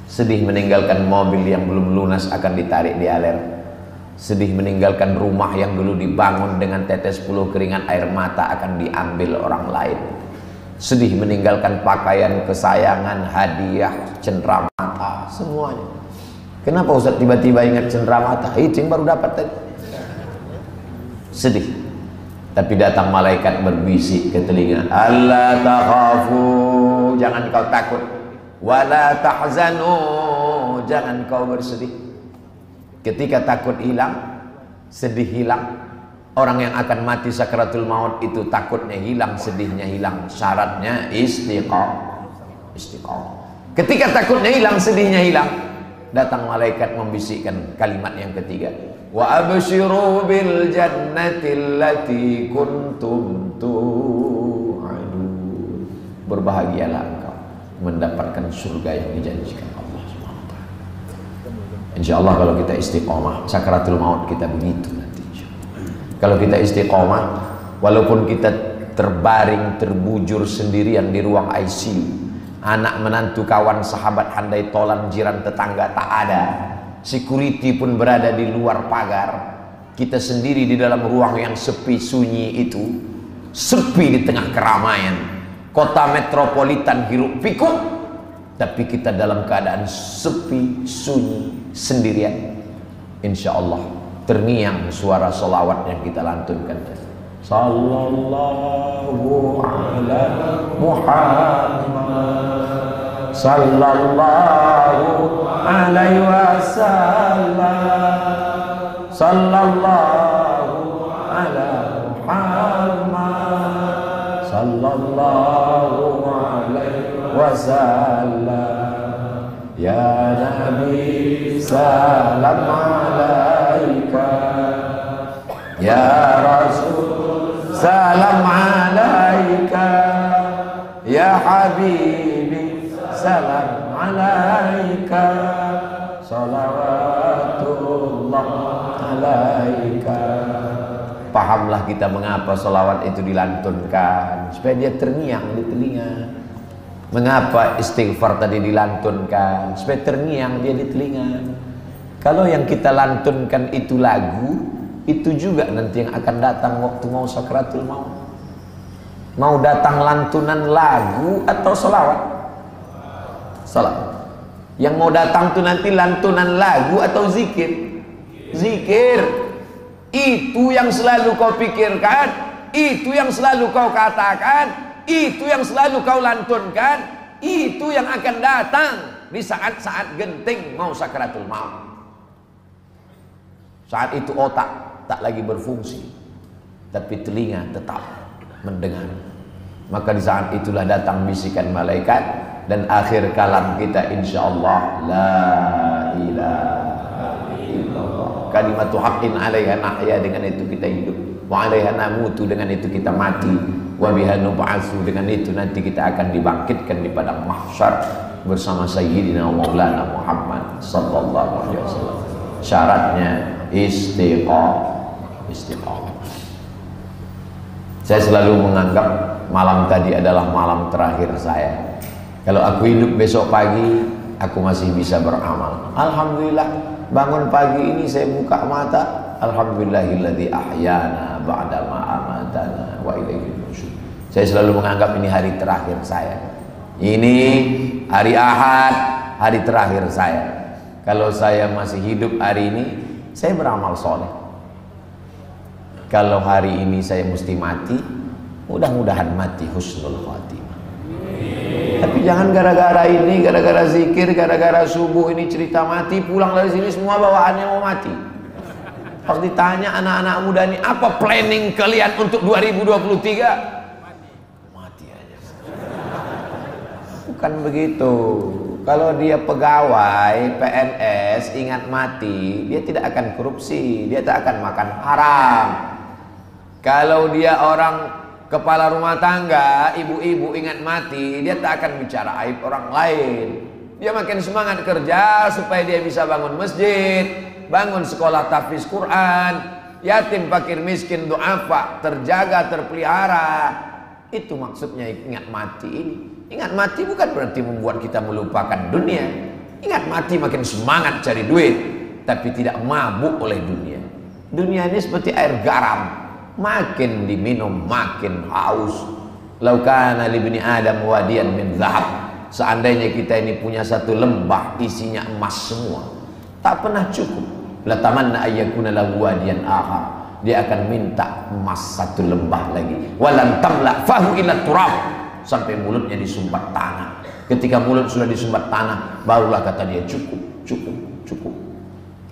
Sedih meninggalkan mobil yang belum lunas akan ditarik di aler. Sedih meninggalkan rumah yang dulu dibangun dengan tetes puluh keringat air mata akan diambil orang lain. Sedih meninggalkan pakaian kesayangan, hadiah, cenderamata, semuanya. Kenapa Ustaz tiba-tiba ingat cenderamata? Itu yang baru dapat tadi. Sedih. Tapi datang malaikat berbisik ke telinga, alla takhafu, jangan kau takut. Wala tahzanu, jangan kau bersedih. Ketika takut hilang, sedih hilang. Orang yang akan mati sakaratul maut itu takutnya hilang, sedihnya hilang. Syaratnya istiqamah. Ketika takutnya hilang, sedihnya hilang, datang malaikat membisikkan kalimat yang ketiga. Wa abshiru bil jannati allati kuntum tu'adun. Berbahagialah engkau mendapatkan surga yang dijanjikan Allah SWT. Insyaallah kalau kita istiqomah, sakaratul maut kita begitu nanti. Kalau kita istiqomah, walaupun kita terbaring, terbujur sendirian di ruang ICU, anak menantu kawan sahabat handai tolan jiran tetangga tak ada, security pun berada di luar pagar, kita sendiri di dalam ruang yang sepi sunyi itu, sepi di tengah keramaian kota metropolitan hiruk pikuk, tapi kita dalam keadaan sepi sunyi sendirian. Insya Allah terngiang suara solawat yang kita lantunkan. Sallallahu ala Muhammad, sallallahu alaihi wasallam, sallallahu ala Muhammad, sallallahu alaihi wasallam. Ya Nabi salam alaika, ya Rasul salam alaika, ya Habibi salam alaika, salawatullah alaika. Pahamlah kita mengapa salawat itu dilantunkan, supaya dia terngiang di telinga. Mengapa istighfar tadi dilantunkan, supaya terngiang dia di telinga. Kalau yang kita lantunkan itu lagu, itu juga nanti yang akan datang waktu mau sakratul maut. Mau datang lantunan lagu atau salawat? Salawat. Yang mau datang tuh nanti lantunan lagu atau zikir? Zikir. Itu yang selalu kau pikirkan, itu yang selalu kau katakan, itu yang selalu kau lantunkan, itu yang akan datang di saat-saat genting mau sakaratul maut. Saat itu otak tak lagi berfungsi, tapi telinga tetap mendengar. Maka di saat itulah datang bisikan malaikat, dan akhir kalam kita insyaallah la ilaha illallah. Kalimatu haqqin 'alaiha nahya, dengan itu kita hidup. Wa 'alaiha namutu, dengan itu kita mati. Wa biha nub'atsu, dengan itu nanti kita akan dibangkitkan di padang mahsyar bersama Sayyidina Maulana Muhammad sallallahu alaihi wasallam. Syaratnya istiqomah. Saya selalu menganggap malam tadi adalah malam terakhir saya. Kalau aku hidup besok pagi, aku masih bisa beramal. Alhamdulillah, bangun pagi ini saya buka mata, alhamdulillahilladzi ahyana ba'da ma amatana wa ilaihi nusyur. Saya selalu menganggap ini hari terakhir saya. Ini hari Ahad, hari terakhir saya. Kalau saya masih hidup hari ini, saya beramal soleh. Kalau hari ini saya mesti mati, mudah-mudahan mati husnul khatimah. Tapi jangan gara-gara ini, gara-gara zikir, gara-gara subuh ini cerita mati, pulang dari sini semua bawaannya mau mati. Pas ditanya anak-anak muda ini, apa planning kalian untuk 2023? Mati aja. Bukan begitu. Kalau dia pegawai PNS, ingat mati, dia tidak akan korupsi, dia tak akan makan haram. Kalau dia orang kepala rumah tangga, ibu-ibu, ingat mati, dia tak akan bicara aib orang lain. Dia makin semangat kerja supaya dia bisa bangun masjid, bangun sekolah tahfiz Quran, yatim fakir miskin du'afa terjaga, terpelihara. Itu maksudnya ingat mati ini. Ingat mati bukan berarti membuat kita melupakan dunia. Ingat mati makin semangat cari duit, tapi tidak mabuk oleh dunia. Dunia ini seperti air garam, makin diminum makin haus. Lau kana li ibni adam wadiyan min dhahab, seandainya kita ini punya satu lembah isinya emas semua, tak pernah cukup. La tamanna ayyakuna lahu wadiyan akhar, dia akan minta emas satu lembah lagi. Walan tamla fahu illa turab, sampai mulutnya disumbat tanah. Ketika mulut sudah disumbat tanah, barulah kata dia cukup, cukup, cukup.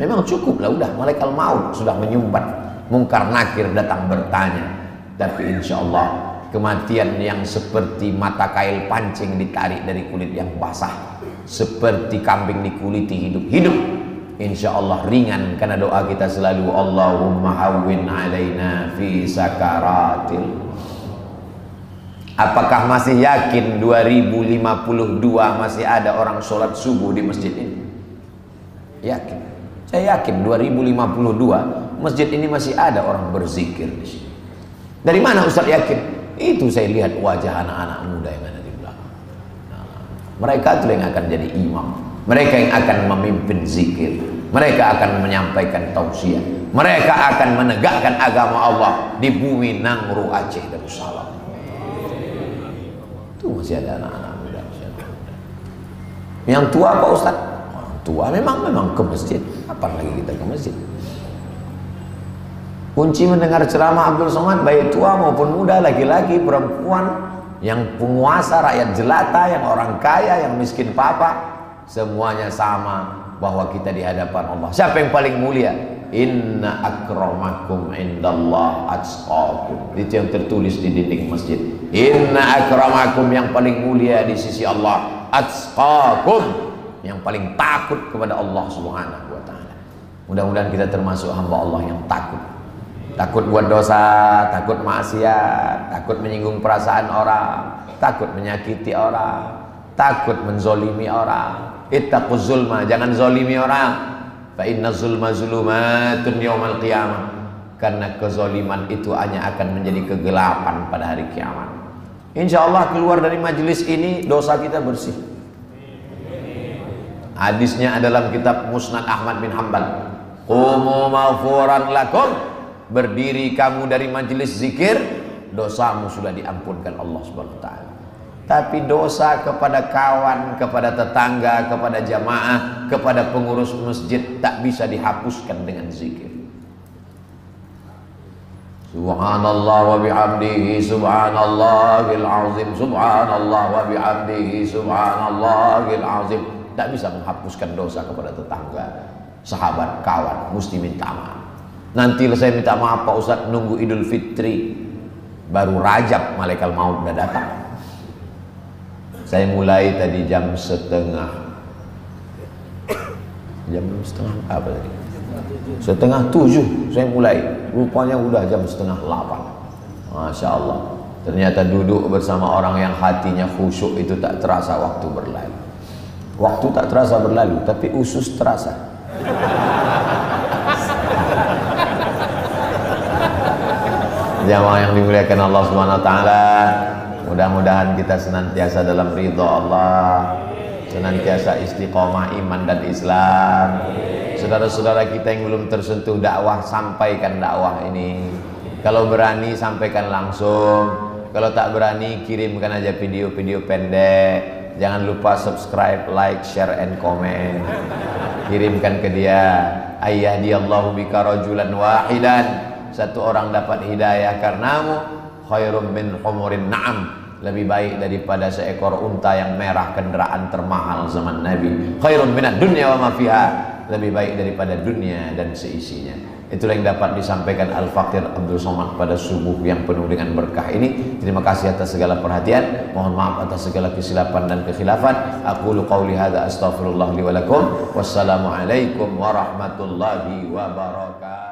Memang cukup lah, udah malaikat maut sudah menyumbat. Mungkar nakir datang bertanya. Tapi insya Allah kematian yang seperti mata kail pancing ditarik dari kulit yang basah, seperti kambing dikuliti hidup-hidup, insya Allah ringan, karena doa kita selalu Allahumma hawwin alaina fi sakaratil. Apakah masih yakin 2052 masih ada orang sholat subuh di masjid ini? Yakin. Saya yakin 2052 masjid ini masih ada orang berzikir di sini. Dari mana Ustaz yakin? Itu saya lihat wajah anak-anak muda yang ada di belakang. Nah, mereka itu yang akan jadi imam. Mereka yang akan memimpin zikir. Mereka akan menyampaikan tausiah. Mereka akan menegakkan agama Allah di bumi Nangro, Aceh, Darussalam. Itu masih ada anak-anak muda. Yang tua Pak Ustaz? Tua memang ke masjid. Apa lagi kita ke masjid? Kunci mendengar ceramah Abdul Somad, baik tua maupun muda, laki-laki, perempuan, yang penguasa, rakyat jelata, yang orang kaya, yang miskin papa, semuanya sama bahwa kita di hadapan Allah. Siapa yang paling mulia? Inna akramakum indallah atqakum. Itu yang tertulis di dinding masjid. Inna akramakum, yang paling mulia di sisi Allah, atqakum, yang paling takut kepada Allah Subhanahu wa taala. Mudah-mudahan kita termasuk hamba Allah yang takut. Takut buat dosa, takut maksiat, takut menyinggung perasaan orang, takut menyakiti orang, takut menzolimi orang. Ittaquz zulma, jangan zolimi orang. Fa inna zulma zulumatun yaumal qiyamah. Karena kezoliman itu hanya akan menjadi kegelapan pada hari kiamat. Insya Allah keluar dari majelis ini dosa kita bersih. Hadisnya dalam kitab Musnad Ahmad bin Hanbal. Qumu maghfuran lakum. Berdiri kamu dari majelis zikir, dosamu sudah diampunkan Allah Subhanahu wa taala. Tapi dosa kepada kawan, kepada tetangga, kepada jamaah, kepada pengurus masjid tak bisa dihapuskan dengan zikir. Subhanallah wa bihamdihi subhanallahil azim, subhanallah wa bihamdihi subhanallahil azim. Tak bisa menghapuskan dosa kepada tetangga, sahabat, kawan, mesti minta maaf. Nanti saya minta maaf Pak Ustadz, nunggu Idul Fitri, baru Rajab malaikat maut udah datang. Saya mulai tadi jam setengah apa tadi? Setengah 7 saya mulai, rupanya udah jam setengah 8. Masya Allah. Ternyata duduk bersama orang yang hatinya khusyuk itu tak terasa waktu berlalu. Waktu tak terasa berlalu, tapi usus terasa. Jamaah yang dimuliakan Allah Subhanahu wa taala, mudah-mudahan kita senantiasa dalam ridha Allah, senantiasa istiqomah iman dan Islam. Saudara-saudara kita yang belum tersentuh dakwah, sampaikan dakwah ini. Kalau berani sampaikan langsung, kalau tak berani kirimkan aja video-video pendek. Jangan lupa subscribe, like, share, and comment. Kirimkan ke dia. Ayyahdiyallahu bika rajulan wahidan. Satu orang dapat hidayah karenamu, khairum min humurin na'am. Lebih baik daripada seekor unta yang merah, kendaraan termahal zaman Nabi. Khairum minad dunya wa ma fiha. Lebih baik daripada dunia dan seisinya. Itulah yang dapat disampaikan Al-Faqir Abdul Somad pada subuh yang penuh dengan berkah ini. Terima kasih atas segala perhatian. Mohon maaf atas segala kesilapan dan kekhilafan. Aqulu qawli hadza astaghfirullah li wa lakum. Wassalamualaikum warahmatullahi wabarakatuh.